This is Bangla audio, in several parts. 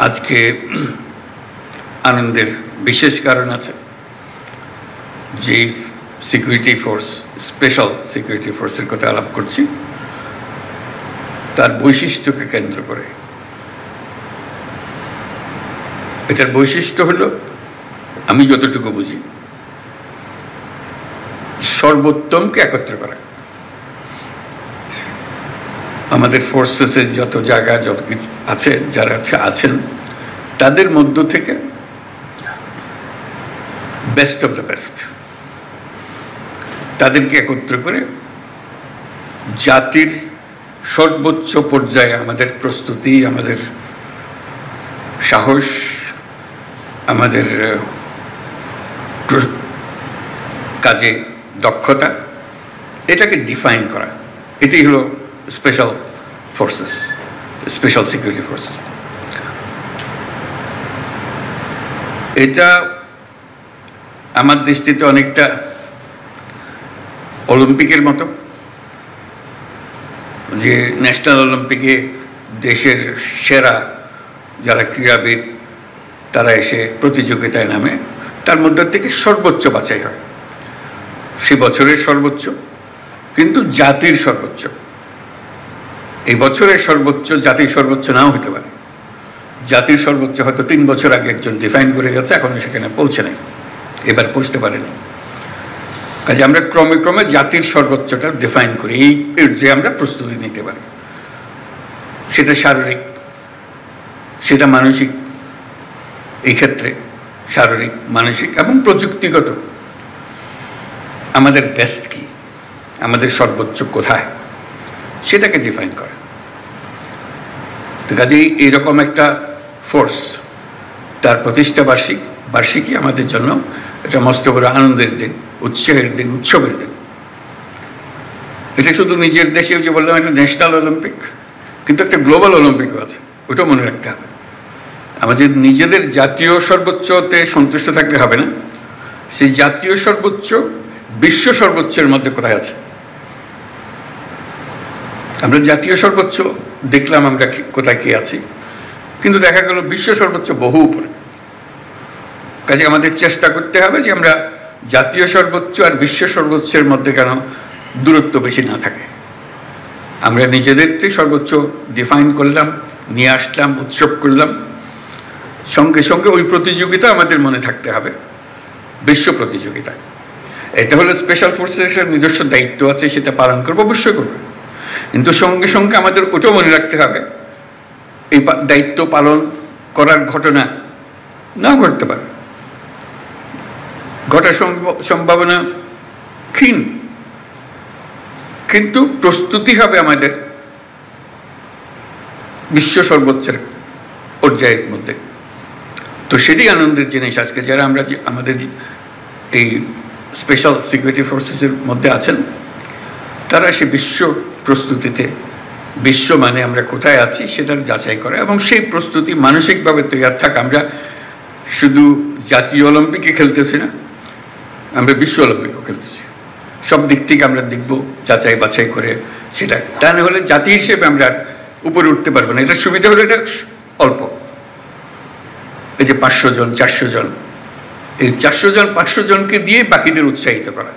আজকে আনন্দের বিশেষ কারণ আছে। যে সিকিউরিটি ফোর্স, স্পেশাল সিকিউরিটি ফোর্সের কথা আলাপ করছি, তার বৈশিষ্ট্যকে কেন্দ্র করে। এটার বৈশিষ্ট্য হলো, আমি যতটুকু বুঝি, সর্বোত্তমকে একত্র করা। আমাদের ফোর্সেসের যত জায়গা, যত কিছু আছে, যারা আছেন তাদের মধ্য থেকে বেস্ট অফ দ্য বেস্ট, তাদেরকে একত্র করে জাতির সর্বোচ্চ পর্যায়ে আমাদের প্রস্তুতি, আমাদের সাহস, আমাদের কাজে দক্ষতা, এটাকে ডিফাইন করা, এটাই হলো special forces, special security forces. এটা আমার দৃষ্টিতে অনেকটা অলিম্পিকের মতো, যে ন্যাশনাল অলিম্পিকে দেশের সেরা যারা ক্রীড়াবিদ তারা এসে প্রতিযোগিতায় নামে, তার মধ্যে থেকে সর্বোচ্চ বাছাই হয়। সে বছরের সর্বোচ্চ, কিন্তু জাতির সর্বোচ্চ। এই বছরের সর্বোচ্চ জাতির সর্বোচ্চ নাও হতে পারে। জাতির সর্বোচ্চ হয়তো 3 বছর আগে একজন ডিফাইন করে গেছে, এখনো সেখানে পৌঁছে নাই, এবার পৌঁছতে পারেনি। কাজে আমরা ক্রমে ক্রমে জাতির সর্বোচ্চটা ডিফাইন করি, এই যে আমরা প্রস্তুতি নিতে পারি। সেটা শারীরিক, সেটা মানসিক, এই ক্ষেত্রে শারীরিক, মানসিক এবং প্রযুক্তিগত আমাদের বেস্ট কি, আমাদের সর্বোচ্চ কোথায়, সেটাকে ডিফাইন করে। তো কাজেই এইরকম একটা ফোর্স, তার প্রতিষ্ঠা বার্ষিকী আমাদের জন্য এটা মস্ত বড় আনন্দের দিন, উৎসাহের দিন, উৎসবের দিন। এটা শুধু নিজের দেশে, যে বললাম একটা ন্যাশনাল অলিম্পিক, কিন্তু একটা গ্লোবাল অলিম্পিকও আছে, ওটাও মনে রাখতে হবে। আমাদের নিজেদের জাতীয় সর্বোচ্চতে সন্তুষ্ট থাকলে হবে না, সেই জাতীয় সর্বোচ্চ বিশ্ব সর্বোচ্চের মধ্যে কোথায় আছে। আমরা জাতীয় সর্বোচ্চ দেখলাম আমরা কোথায় কি আছি, কিন্তু দেখা গেল বিশ্ব সর্বোচ্চ বহু উপরে। কাজে আমাদের চেষ্টা করতে হবে যে আমরা জাতীয় সর্বোচ্চ আর বিশ্ব সর্বোচ্চের মধ্যে কেন দূরত্ব বেশি না থাকে। আমরা নিজেদেরকে সর্বোচ্চ ডিফাইন করলাম, নিয়ে আসলাম, উৎসব করলাম, সঙ্গে সঙ্গে ওই প্রতিযোগিতা আমাদের মনে থাকতে হবে, বিশ্ব প্রতিযোগিতা। এটা হলো স্পেশাল ফোর্সের একটা নিজস্ব দায়িত্ব আছে, সেটা পালন করবো, অবশ্যই করবে। কিন্তু সঙ্গে সঙ্গে আমাদের ওটাও মনে রাখতে হবে, এই দায়িত্ব পালন করার ঘটনা না ঘটতে পারে, ঘটার সম্ভাবনা ক্ষীণ, কিন্তু প্রস্তুতি হবে আমাদের বিশ্ব সর্বোচ্চের পর্যায়ের মধ্যে। তো সেটাই আনন্দের জিনিস আজকে যারা আমরা আমাদের এই স্পেশাল সিকিউরিটি ফোর্সেসের মধ্যে আছেন, তারা সে বিশ্ব প্রস্তুতিতে, বিশ্ব মানে আমরা কোথায় আছি সেটার যাচাই করে, এবং সেই প্রস্তুতি মানসিকভাবে তৈরি থাকা। আমরা শুধু জাতীয় অলিম্পিকে খেলতেছি না, আমরা বিশ্ব অলিম্পিকও খেলতেছি। সব দিক থেকে আমরা দেখব, যাচাই বাছাই করে সেটা। তা না হলে জাতি হিসেবে আমরা উপরে উঠতে পারবো না। এটা সুবিধা হলো এটা অল্প, এই যে 500 জন 400 জন, এই 400 জন 500 জনকে দিয়ে বাকিদের উৎসাহিত করা,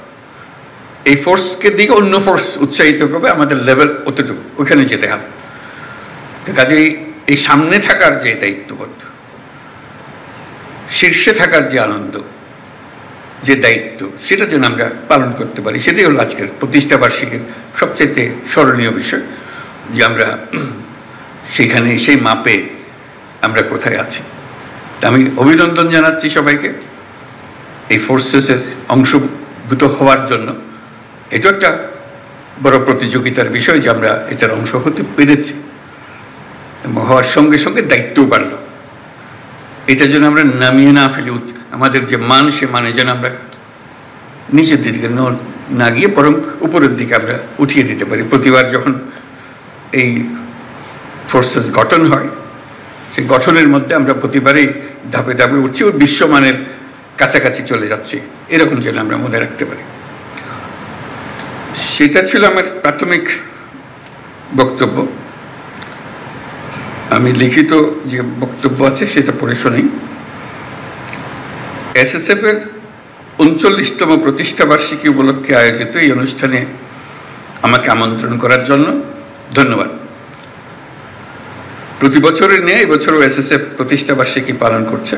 এই ফোর্সকে দিকে অন্য ফোর্স উৎসাহিত করবে, আমাদের লেভেল অতটুকু, ওখানে যেতে হবে। কাজেই এই সামনে থাকার যে দায়িত্ববোধ, শীর্ষে থাকার যে আনন্দ, যে দায়িত্ব, সেটা যেন আমরা পালন করতে পারি, সেটাই হলো আজকের প্রতিষ্ঠা বার্ষিকীর সবচেয়ে স্মরণীয় বিষয়, যে আমরা সেখানে সেই মাপে আমরা কোথায় আছি। আমি অভিনন্দন জানাচ্ছি সবাইকে এই ফোর্সেসের অংশভূত হওয়ার জন্য। এটা একটা বড় প্রতিযোগিতার বিষয় যে আমরা এটার অংশ হতে পেরেছি, এবং হওয়ার সঙ্গে সঙ্গে দায়িত্বও বাড়ল। এটা যেন আমরা নামিয়ে না ফেলি, আমাদের যে মান, সে মানে যেন আমরা নিচের দিকে না গিয়ে বরং উপরের দিকে আমরা উঠিয়ে দিতে পারি। প্রতিবার যখন এই ফোর্সেস গঠন হয়, সেই গঠনের মধ্যে আমরা প্রতিবারেই ধাপে ধাপে উঠছি, ওই বিশ্বমানের কাছাকাছি চলে যাচ্ছি, এরকম যেন আমরা মনে রাখতে পারি। সেটা ছিল আমার প্রাথমিক বক্তব্য। আমি লিখিত যে বক্তব্য আছে সেটা পড়ে শুনি। এসএসএফ এর ৩৯তম প্রতিষ্ঠা বার্ষিকী উপলক্ষে আয়োজিত এই অনুষ্ঠানে আমাকে আমন্ত্রণ করার জন্য ধন্যবাদ। প্রতি বছরের ন্যায় এবছরও এসএসএফ প্রতিষ্ঠা বার্ষিকী পালন করছে।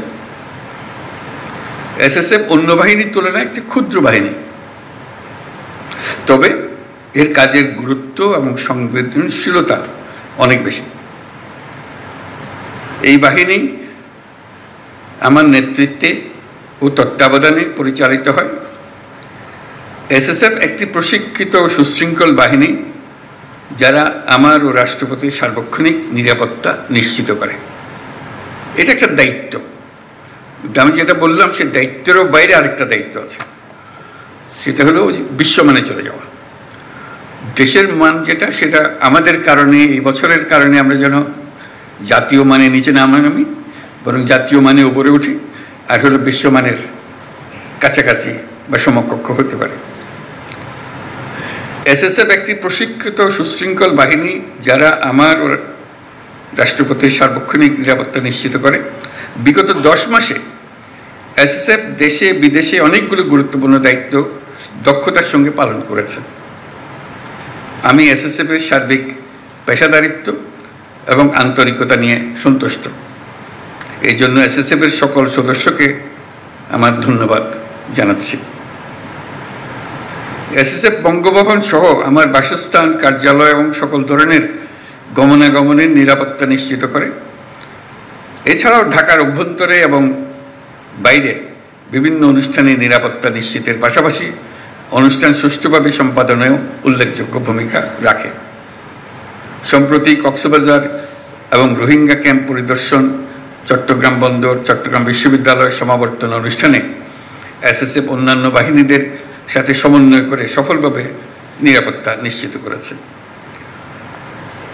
এসএসএফ অন্য বাহিনীর তুলনায় একটি ক্ষুদ্র বাহিনী, তবে এর কাজের গুরুত্ব এবং সংবেদনশীলতা অনেক বেশি। এই বাহিনী আমার নেতৃত্বে ও তত্ত্বাবধানে পরিচালিত হয়। এসএসএফ একটি প্রশিক্ষিত ও সুশৃঙ্খল বাহিনী যারা আমার ও রাষ্ট্রপতির সার্বক্ষণিক নিরাপত্তা নিশ্চিত করে। এটা একটা দায়িত্ব। আমি যেটা বললাম সে দায়িত্বেরও বাইরে আরেকটা দায়িত্ব আছে, সেটা হলো বিশ্বমানে চলে যাওয়া। দেশের মান যেটা, সেটা আমাদের কারণে, এই বছরের কারণে আমরা যেন জাতীয় মানে নিচে না নামি, বরং জাতীয় মানে উপরে উঠি, আর হলো বিশ্বমানের কাছাকাছি বা সমকক্ষ হতে পারে। এসএসএফ একটি প্রশিক্ষিত সুশৃঙ্খল বাহিনী যারা আমার ও রাষ্ট্রপতির সার্বক্ষণিক নিরাপত্তা নিশ্চিত করে। বিগত 10 মাসে এসএসএফ দেশে বিদেশে অনেকগুলো গুরুত্বপূর্ণ দায়িত্ব দক্ষতার সঙ্গে পালন করেছে। আমি এসএসএফ এর সার্বিক পেশাদারিত্ব এবং আন্তরিকতা নিয়ে সন্তুষ্ট। এই জন্য এসএসএফ এর সকল সদস্যকে আমার ধন্যবাদ জানাচ্ছি। এসএসএফ বঙ্গভবন সহ আমার বাসস্থান, কার্যালয় এবং সকল ধরনের গমনাগমনের নিরাপত্তা নিশ্চিত করে। এছাড়াও ঢাকার অভ্যন্তরে এবং বাইরে বিভিন্ন অনুষ্ঠানে নিরাপত্তা নিশ্চিতের পাশাপাশি অনুষ্ঠান সুষ্ঠুভাবে সম্পাদনেও উল্লেখযোগ্য ভূমিকা রাখে। সম্প্রতি কক্সবাজার এবং রোহিঙ্গা ক্যাম্প পরিদর্শন, চট্টগ্রাম বন্দর, চট্টগ্রাম বিশ্ববিদ্যালয় সমাবর্তন অনুষ্ঠানে এসএসএফ অন্যান্য বাহিনীদের সাথে সমন্বয় করে সফলভাবে নিরাপত্তা নিশ্চিত করেছে।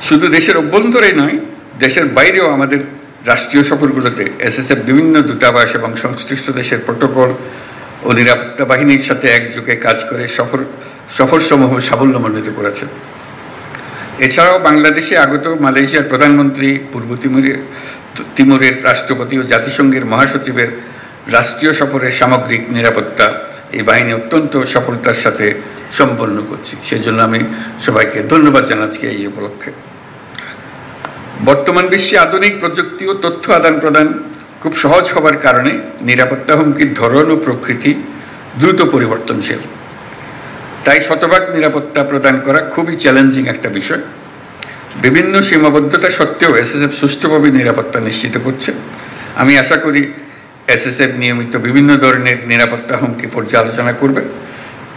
শুধু দেশের অভ্যন্তরে নয়, দেশের বাইরেও আমাদের রাষ্ট্রীয় সফরগুলোতে এসএসএফ বিভিন্ন দূতাবাস এবং সংশ্লিষ্ট দেশের প্রোটোকল ও নিরাপত্তা বাহিনীর সাথে একযোগে কাজ করে সফরসমূহ সাফল্যমণ্ডিত করেছে। এছাড়াও বাংলাদেশে আগত মালয়েশিয়ার প্রধানমন্ত্রী, পূর্ব তিমুরের রাষ্ট্রপতি ও জাতিসংঘের মহাসচিবের রাষ্ট্রীয় সফরের সামগ্রিক নিরাপত্তা এই বাহিনী অত্যন্ত সফলতার সাথে সম্পন্ন করছে। সেজন্য আমি সবাইকে ধন্যবাদ জানাচ্ছি এই উপলক্ষে। বর্তমান বিশ্বে আধুনিক প্রযুক্তি ও তথ্য আদান প্রদান খুব সহজ হবার কারণে নিরাপত্তা হুমকির ধরন ও প্রকৃতি দ্রুত পরিবর্তনশীল। তাই শতভাগ নিরাপত্তা প্রদান করা খুবই চ্যালেঞ্জিং একটা বিষয়। বিভিন্ন সীমাবদ্ধতা সত্ত্বেও এসএসএফ সুষ্ঠুভাবে নিরাপত্তা নিশ্চিত করছে। আমি আশা করি এসএসএফ নিয়মিত বিভিন্ন ধরনের নিরাপত্তা হুমকি পর্যালোচনা করবে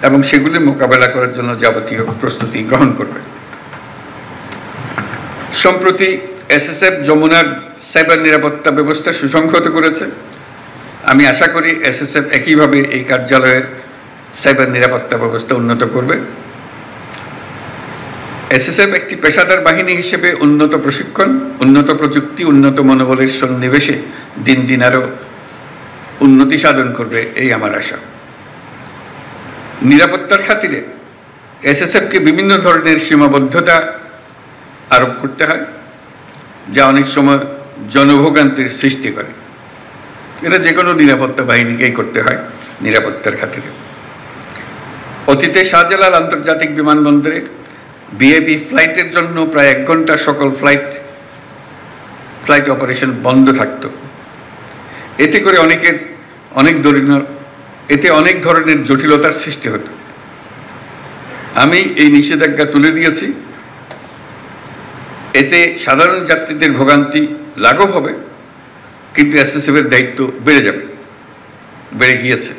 এবং সেগুলি মোকাবেলা করার জন্য যাবতীয় প্রস্তুতি গ্রহণ করবে। সম্প্রতি এসএসএফ যমুনার সাইবার নিরাপত্তা ব্যবস্থা সুসংহত করেছে। আমি আশা করি এসএসএফ একইভাবে এই কার্যালয়ের সাইবার নিরাপত্তা ব্যবস্থা উন্নত করবে। এসএসএফ একটি পেশাদার বাহিনী হিসেবে উন্নত প্রশিক্ষণ, উন্নত প্রযুক্তি, উন্নত মনোবলের সন্নিবেশে দিন দিন আরো উন্নতি সাধন করবে, এই আমার আশা। নিরাপত্তার খাতিরে এসএসএফকে বিভিন্ন ধরনের সীমাবদ্ধতা আরোপ করতে হয়, যা অনেক সময় জনভোগান্তির সৃষ্টি করে। এটা যে কোনো নিরাপত্তা বাহিনীকেই করতে হয় নিরাপত্তার খাতিরে। অতীতে শাহজালাল আন্তর্জাতিক বিমানবন্দরে বিএপি ফ্লাইটের জন্য প্রায় 1 ঘন্টা সকল ফ্লাইট অপারেশন বন্ধ থাকত। এতে করে অনেক ধরনের জটিলতার সৃষ্টি হতো। আমি এই নিষেধাজ্ঞা তুলে দিয়েছি। এতে সাধারণ যাত্রীদের ভোগান্তি লাঘব হবে, কিন্তু এসএসএফ এর দায়িত্ব বেড়ে গিয়েছে।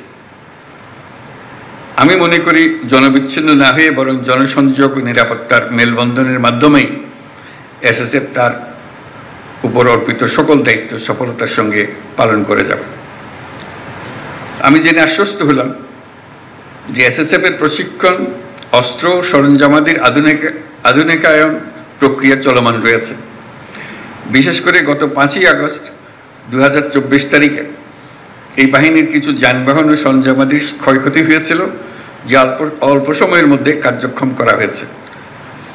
আমি মনে করি জনবিচ্ছিন্ন না হয়ে বরং জনসংযোগ ও নিরাপত্তার মেলবন্ধনের মাধ্যমেই এসএসএফ তার উপর অর্পিত সকল দায়িত্ব সফলতার সঙ্গে পালন করে যাবে। আমি জেনে আশ্বস্ত হলাম যে এসএসএফ এর প্রশিক্ষণ, অস্ত্র ও সরঞ্জামাদির আধুনিকায়ন প্রক্রিয়া চলমান রয়েছে। বিশেষ করে গত 5ই আগস্ট 2024 তারিখে এই বাহিনীর কিছু যানবাহন ও সরঞ্জামাদির ক্ষয়ক্ষতি হয়েছিল, যা অল্প সময়ের মধ্যে কার্যক্ষম করা হয়েছে।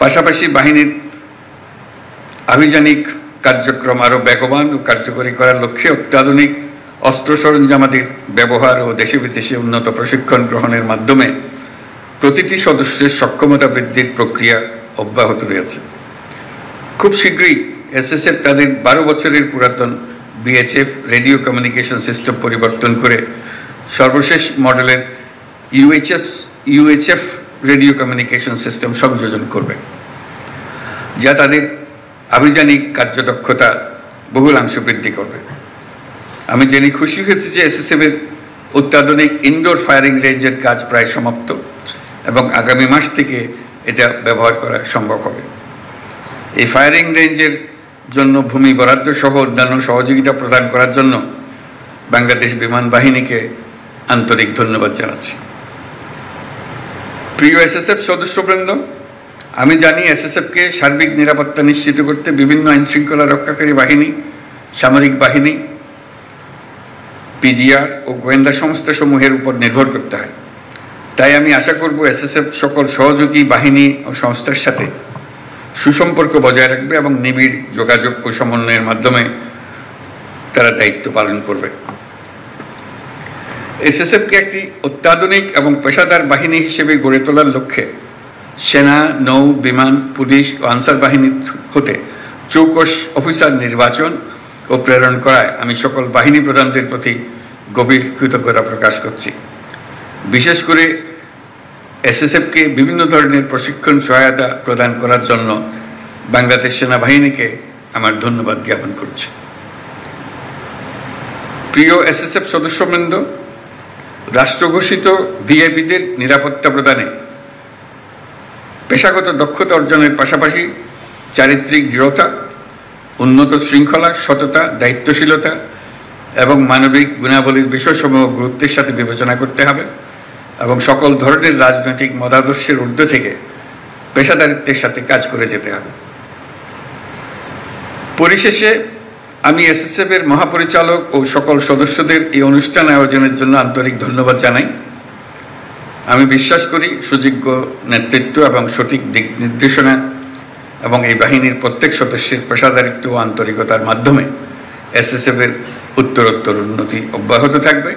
পাশাপাশি বাহিনীর আভিযানিক কার্যক্রম আরও বেগবান ও কার্যকরী করার লক্ষ্যে অত্যাধুনিক অস্ত্র সরঞ্জামাদির ব্যবহার ও দেশে বিদেশে উন্নত প্রশিক্ষণ গ্রহণের মাধ্যমে প্রতিটি সদস্যের সক্ষমতা বৃদ্ধির প্রক্রিয়া অব্যাহত রয়েছে। খুব শীঘ্রই এসএসএফ তাদের 12 বছরের পুরাতন বিএইচএফ রেডিও কমিউনিকেশন সিস্টেম পরিবর্তন করে সর্বশেষ মডেলের ইউএইচএফ রেডিও কমিউনিকেশন সিস্টেম সংযোজন করবে, যা তাদের আভিযানিক কার্যদক্ষতা বহুলাংশ বৃদ্ধি করবে। আমি জেনে খুশি হয়েছি যে এসএসএফ এর অত্যাধুনিক ইনডোর ফায়ারিং রেঞ্জের কাজ প্রায় সমাপ্ত এবং আগামী মাস থেকে এটা ব্যবহার করা সম্ভব হবে। এই ফায়ারিং রেঞ্জের জন্য ভূমি বরাদ্দ সহ অন্যান্য সহযোগিতা প্রদান করার জন্য বাংলাদেশ বিমান বাহিনীকে আন্তরিক ধন্যবাদ জানাচ্ছি। প্রিয় এসএসএফ সদস্যবৃন্দ, আমি জানি এসএসএফকে সার্বিক নিরাপত্তা নিশ্চিত করতে বিভিন্ন আইন শৃঙ্খলা রক্ষাকারী বাহিনী, সামরিক বাহিনী, পিজিআর ও গোয়েন্দা সংস্থা সমূহের উপর নির্ভর করতে হয়। তাই আমি আশা করব এসএসএফ সকল সহযোগী বাহিনী ও সংস্থার সাথে সুসম্পর্ক বজায় রাখবে এবং নিবিড় যোগাযোগ ও সমন্বয়ের মাধ্যমে তারা দায়িত্ব পালন করবে। এসএসএফকে একটি অত্যাধুনিক এবং পেশাদার বাহিনী হিসেবে গড়ে তোলার লক্ষ্যে সেনা, নৌ, বিমান, পুলিশ ও আনসার বাহিনী হতে চৌকস অফিসার নির্বাচন ও প্রেরণ করায় আমি সকল বাহিনী প্রধানদের প্রতি গভীর কৃতজ্ঞতা প্রকাশ করছি। বিশেষ করে এসএসএফকে বিভিন্ন ধরনের প্রশিক্ষণ সহায়তা প্রদান করার জন্য বাংলাদেশ সেনাবাহিনীকে আমার ধন্যবাদ জ্ঞাপন করছি। প্রিয় এসএসএফ সদস্যবৃন্দ, রাষ্ট্রঘোষিত ভিআইপিদের নিরাপত্তা প্রদানে পেশাগত দক্ষতা অর্জনের পাশাপাশি চারিত্রিক দৃঢ়তা, উন্নত শৃঙ্খলা, সততা, দায়িত্বশীলতা এবং মানবিক গুণাবলীর বিষয়সমূহ গুরুত্বের সাথে বিবেচনা করতে হবে এবং সকল ধরনের রাজনৈতিক মতাদর্শের ঊর্ধ্বে থেকে পেশাদারিত্বের সাথে কাজ করে যেতে হবে। পরিশেষে আমি এসএসএফ এর মহাপরিচালক ও সকল সদস্যদের এই অনুষ্ঠান আয়োজনের জন্য আন্তরিক ধন্যবাদ জানাই। আমি বিশ্বাস করি সুযোগ্য নেতৃত্ব এবং সঠিক দিক নির্দেশনা এবং এই বাহিনীর প্রত্যেক সদস্যের পেশাদারিত্ব ও আন্তরিকতার মাধ্যমে এসএসএফ এর উত্তরোত্তর উন্নতি অব্যাহত থাকবে।